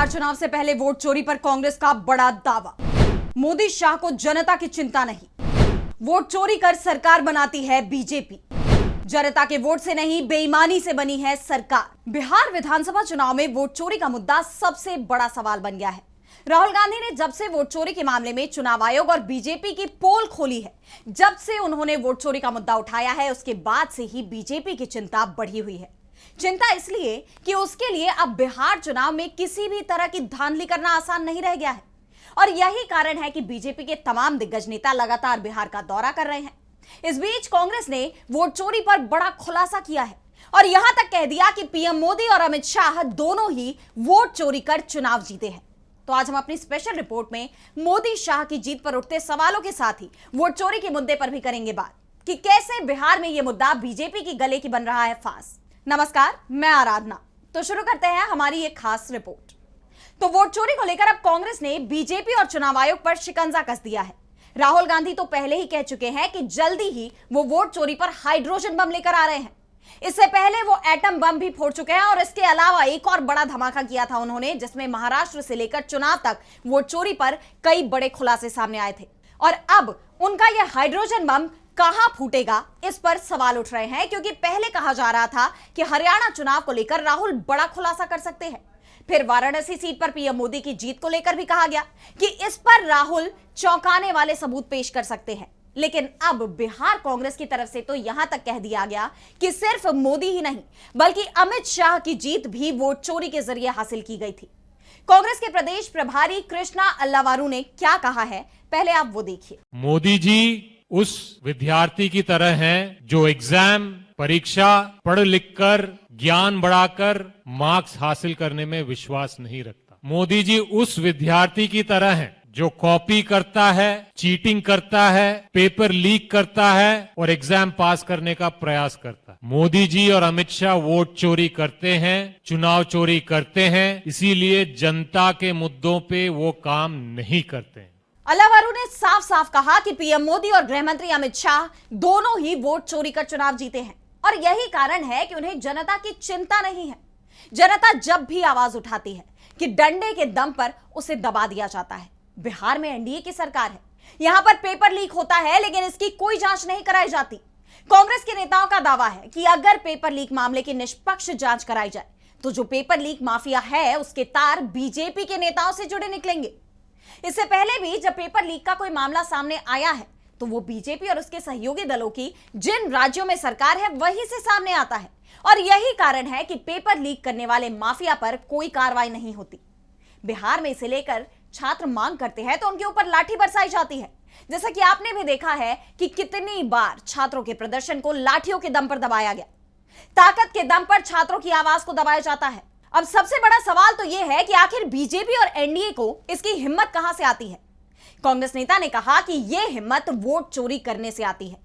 बिहार चुनाव से पहले वोट चोरी पर कांग्रेस का बड़ा दावा। मोदी शाह को जनता की चिंता नहीं, वोट चोरी कर सरकार बनाती है बीजेपी। जनता के वोट से नहीं, बेईमानी से बनी है सरकार। बिहार विधानसभा चुनाव में वोट चोरी का मुद्दा सबसे बड़ा सवाल बन गया है। राहुल गांधी ने जब से वोट चोरी के मामले में चुनाव आयोग और बीजेपी की पोल खोली है, जब से उन्होंने वोट चोरी का मुद्दा उठाया है, उसके बाद से ही बीजेपी की चिंता बढ़ी हुई है। चिंता इसलिए कि उसके लिए अब बिहार चुनाव में किसी भी तरह की धांधली करना आसान नहीं रह गया है, और यही कारण है कि बीजेपी के तमाम दिग्गज नेता लगातार बिहार का दौरा कर रहे हैं। इस बीच कांग्रेस ने वोट चोरी पर बड़ा खुलासा किया है और यहां तक कह दिया कि पीएम मोदी और अमित शाह दोनों ही वोट चोरी कर चुनाव जीते हैं। तो आज हम अपनी स्पेशल रिपोर्ट में मोदी शाह की जीत पर उठते सवालों के साथ ही वोट चोरी के मुद्दे पर भी करेंगे बात कि कैसे बिहार में यह मुद्दा बीजेपी की गले की बन रहा है फांस। नमस्कार, मैं आराधना। तो शुरू करते हैं हमारी एक खास रिपोर्ट। तो वोट चोरी को लेकर अब कांग्रेस ने बीजेपी और चुनाव आयोग पर शिकंजा कस दिया है। राहुल गांधी तो पहले ही कह चुके हैं कि जल्दी ही वो वोट चोरी पर हाइड्रोजन बम लेकर आ रहे हैं। इससे पहले वो एटम बम भी फोड़ चुके हैं और इसके अलावा एक और बड़ा धमाका किया था उन्होंने, जिसमें महाराष्ट्र से लेकर चुनाव तक वोट चोरी पर कई बड़े खुलासे सामने आए थे। और अब उनका यह हाइड्रोजन बम कहां फूटेगा, इस पर सवाल उठ रहे हैं, क्योंकि पहले कहा जा रहा था कि हरियाणा चुनाव को लेकर राहुल बड़ा खुलासा कर सकते हैं। फिर वाराणसी सीट पर पीएम मोदी की जीत को लेकर भी कहा गया कि इस पर राहुल चौंकाने वाले सबूत पेश कर सकते हैं। लेकिन अब बिहार कांग्रेस की तरफ से तो यहां तक कह दिया गया कि सिर्फ मोदी ही नहीं, बल्कि अमित शाह की जीत भी वोट चोरी के जरिए हासिल की गई थी। कांग्रेस के प्रदेश प्रभारी कृष्णा अल्लावारू ने क्या कहा है, पहले आप वो देखिए। मोदी जी उस विद्यार्थी की तरह हैं जो एग्जाम परीक्षा पढ़ लिख कर ज्ञान बढ़ाकर मार्क्स हासिल करने में विश्वास नहीं रखता। मोदी जी उस विद्यार्थी की तरह हैं जो कॉपी करता है, चीटिंग करता है, पेपर लीक करता है और एग्जाम पास करने का प्रयास करता है। मोदी जी और अमित शाह वोट चोरी करते हैं, चुनाव चोरी करते हैं, इसीलिए जनता के मुद्दों पे वो काम नहीं करते हैं। अल्लावारू ने साफ साफ कहा कि पीएम मोदी और गृह मंत्री अमित शाह दोनों ही वोट चोरी कर चुनाव जीते हैं और यही कारण है कि उन्हें जनता की चिंता नहीं है। जनता जब भी आवाज उठाती है कि डंडे के दम पर उसे दबा दिया जाता है। बिहार में एनडीए की सरकार है, यहां पर पेपर लीक होता है लेकिन इसकी कोई जांच नहीं कराई जाती। कांग्रेस के नेताओं का दावा है कि अगर पेपर लीक मामले की निष्पक्ष जांच कराई जाए तो जो पेपर लीक माफिया है उसके तार बीजेपी के नेताओं से जुड़े निकलेंगे। इससे पहले भी जब पेपर लीक का कोई मामला सामने आया है तो वो बीजेपी और उसके सहयोगी दलों की जिन राज्यों में सरकार है वहीं से सामने आता है, और यही कारण है कि पेपर लीक करने वाले माफिया पर कोई कार्रवाई नहीं होती। बिहार में इसे लेकर छात्र मांग करते हैं तो उनके ऊपर लाठी बरसाई जाती है, जैसा कि आपने भी देखा है कि कितनी बार छात्रों के प्रदर्शन को लाठियों के दम पर दबाया गया। ताकत के दम पर छात्रों की आवाज को दबाया जाता है। अब सबसे बड़ा सवाल तो यह है कि आखिर बीजेपी और एनडीए को इसकी हिम्मत कहां से आती है। कांग्रेस नेता ने कहा कि यह हिम्मत वोट चोरी करने से आती है।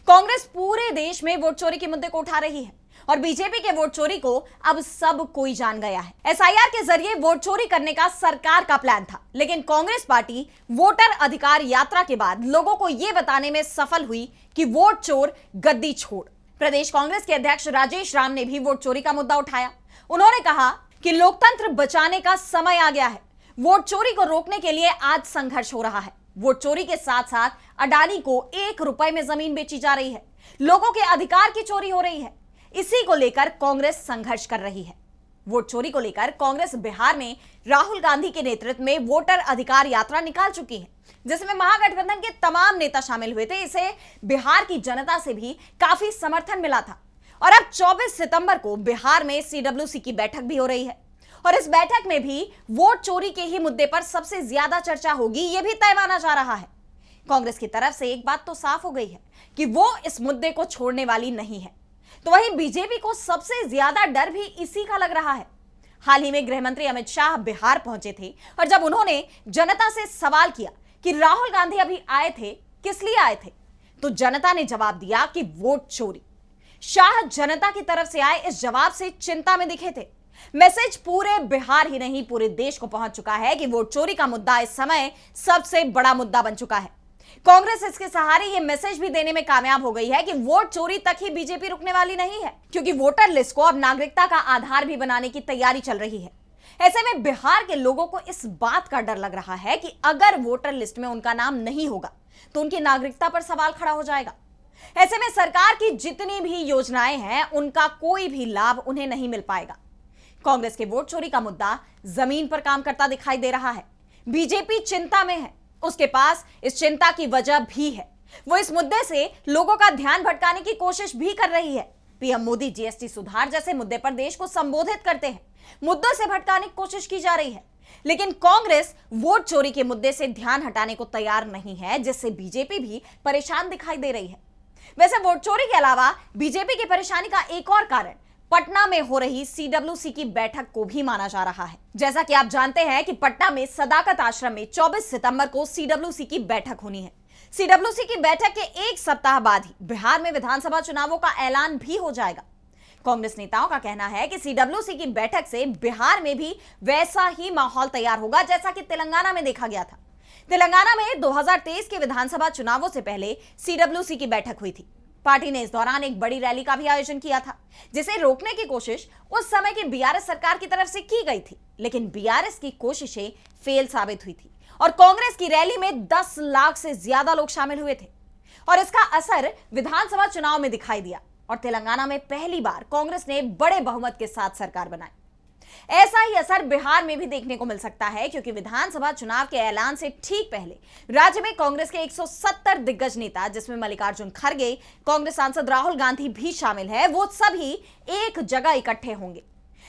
कांग्रेस पूरे देश में वोट चोरी के मुद्दे को उठा रही है और बीजेपी के वोट चोरी को अब सब कोई जान गया है। एसआईआर के जरिए वोट चोरी करने का सरकार का प्लान था, लेकिन कांग्रेस पार्टी वोटर अधिकार यात्रा के बाद लोगों को यह बताने में सफल हुई कि वोट चोर गद्दी छोड़। प्रदेश कांग्रेस के अध्यक्ष राजेश राम ने भी वोट चोरी का मुद्दा उठाया। उन्होंने कहा कि लोकतंत्र बचाने का समय आ गया है। वोट चोरी को रोकने के लिए आज संघर्ष हो रहा है। वोट चोरी के साथ साथ अडानी को 1 रुपए में जमीन बेची जा रही है, लोगों के अधिकार की चोरी हो रही है। इसी को लेकर कांग्रेस संघर्ष कर रही है। वोट चोरी को लेकर कांग्रेस बिहार में राहुल गांधी के नेतृत्व में वोटर अधिकार यात्रा निकाल चुकी है, जिसमें महागठबंधन के तमाम नेता शामिल हुए थे। इसे बिहार की जनता से भी काफी समर्थन मिला था। और अब 24 सितंबर को बिहार में सीडब्ल्यूसी की बैठक भी हो रही है और इस बैठक में भी वोट चोरी के ही मुद्दे पर सबसे ज्यादा चर्चा होगी, यह भी तय माना जा रहा है। कांग्रेस की तरफ से एक बात तो साफ हो गई है कि वो इस मुद्दे को छोड़ने वाली नहीं है, तो वहीं बीजेपी को सबसे ज्यादा डर भी इसी का लग रहा है। हाल ही में गृह मंत्री अमित शाह बिहार पहुंचे थे और जब उन्होंने जनता से सवाल किया कि राहुल गांधी अभी आए थे, किस लिए आए थे, तो जनता ने जवाब दिया कि वोट चोरी। शाह जनता की तरफ से आए इस जवाब से चिंता में दिखे थे। मैसेज पूरे बिहार ही नहीं पूरे देश को पहुंच चुका है कि वोट चोरी का मुद्दा इस समय सबसे बड़ा मुद्दा बन चुका है। कांग्रेस इसके सहारे ये मैसेज भी देने में कामयाब हो गई है कि वोट चोरी तक ही बीजेपी रुकने वाली नहीं है, क्योंकि वोटर लिस्ट को अब नागरिकता का आधार भी बनाने की तैयारी चल रही है। ऐसे में बिहार के लोगों को इस बात का डर लग रहा है कि अगर वोटर लिस्ट में उनका नाम नहीं होगा तो उनकी नागरिकता पर सवाल खड़ा हो जाएगा। ऐसे में सरकार की जितनी भी योजनाएं हैं उनका कोई भी लाभ उन्हें नहीं मिल पाएगा। कांग्रेस के वोट चोरी का मुद्दा जमीन पर काम करता दिखाई दे रहा है। बीजेपी चिंता में है, उसके पास इस चिंता की वजह भी है। वो इस मुद्दे से लोगों का ध्यान भटकाने की कोशिश भी कर रही है। पीएम मोदी जीएसटी सुधार जैसे मुद्दे पर देश को संबोधित करते हैं, मुद्दों से भटकाने की कोशिश की जा रही है। लेकिन कांग्रेस वोट चोरी के मुद्दे से ध्यान हटाने को तैयार नहीं है, जिससे बीजेपी भी परेशान दिखाई दे रही है। वैसे वोट चोरी के अलावा बीजेपी की परेशानी का एक और कारण पटना में हो रही सीडब्ल्यूसी की बैठक को भी माना जा रहा है। जैसा कि आप जानते हैं कि पटना में सदाकत आश्रम में 24 सितंबर को सीडब्ल्यूसी की बैठक होनी है। सीडब्ल्यूसी की बैठक के एक सप्ताह बाद ही बिहार में विधानसभा चुनावों का ऐलान भी हो जाएगा। कांग्रेस नेताओं का कहना है कि सीडब्ल्यूसी की बैठक से बिहार में भी वैसा ही माहौल तैयार होगा जैसा कि तेलंगाना में देखा गया था। तेलंगाना में 2023 के विधानसभा चुनावों से पहले सीडब्ल्यूसी की बैठक हुई थी। पार्टी ने इस दौरान एक बड़ी रैली का भी आयोजन किया था, जिसे रोकने की कोशिश उस समय की बीआरएस सरकार की तरफ से की गई थी, लेकिन बीआरएस की कोशिशें फेल साबित हुई थी और कांग्रेस की रैली में 10 लाख से ज्यादा लोग शामिल हुए थे और इसका असर विधानसभा चुनाव में दिखाई दिया और तेलंगाना में पहली बार कांग्रेस ने बड़े बहुमत के साथ सरकार बनाई। ऐसा ही असर बिहार में भी देखने को मिल सकता है, क्योंकि विधानसभा चुनाव के ऐलान से ठीक पहले राज्य में कांग्रेस के 170 दिग्गज नेता, जिसमें मल्लिकार्जुन खड़गे, कांग्रेस सांसद राहुल गांधी भी शामिल है, वो सभी एक जगह इकट्ठे होंगे।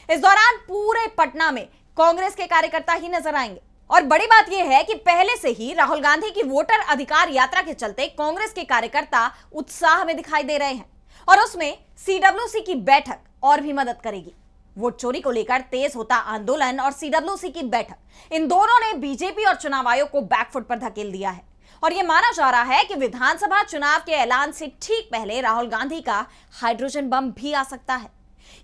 इस दौरान पूरे पटना में कांग्रेस के कार्यकर्ता ही नजर आएंगे और बड़ी बात यह है कि पहले से ही राहुल गांधी की वोटर अधिकार यात्रा के चलते कांग्रेस के कार्यकर्ता उत्साह में दिखाई दे रहे हैं और उसमें सीडब्ल्यूसी की बैठक और भी मदद करेगी। वोट चोरी को लेकर तेज होता आंदोलन और सीडब्ल्यूसी की बैठक, इन दोनों ने बीजेपी और चुनाव आयोग को बैकफुट पर धकेल दिया है और यह माना जा रहा है कि विधानसभा चुनाव के ऐलान से ठीक पहले राहुल गांधी का हाइड्रोजन बम भी आ सकता है।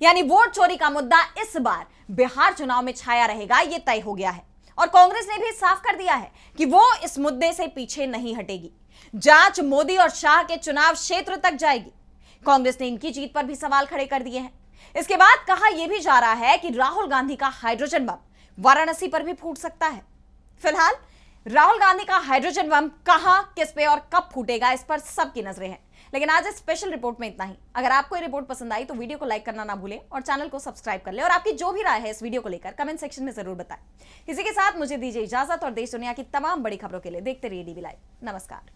यानी वोट चोरी का मुद्दा इस बार बिहार चुनाव में छाया रहेगा, यह तय हो गया है और कांग्रेस ने भी साफ कर दिया है कि वो इस मुद्दे से पीछे नहीं हटेगी। जांच मोदी और शाह के चुनाव क्षेत्र तक जाएगी। कांग्रेस ने इनकी जीत पर भी सवाल खड़े कर दिए हैं। इसके बाद कहा यह भी जा रहा है कि राहुल गांधी का हाइड्रोजन बम वाराणसी पर भी फूट सकता है। फिलहाल राहुल गांधी का हाइड्रोजन बम कहां, किस पे और कब फूटेगा, इस पर सबकी नजरें हैं। लेकिन आज इस स्पेशल रिपोर्ट में इतना ही। अगर आपको ये रिपोर्ट पसंद आई तो वीडियो को लाइक करना ना भूलें और चैनल को सब्सक्राइब कर लें और आपकी जो भी राय है इस वीडियो को लेकर कमेंट सेक्शन में जरूर बताएं। इसी के साथ मुझे दीजिए इजाजत और देश दुनिया की तमाम बड़ी खबरों के लिए देखते रहिए डीवी लाइव। नमस्कार।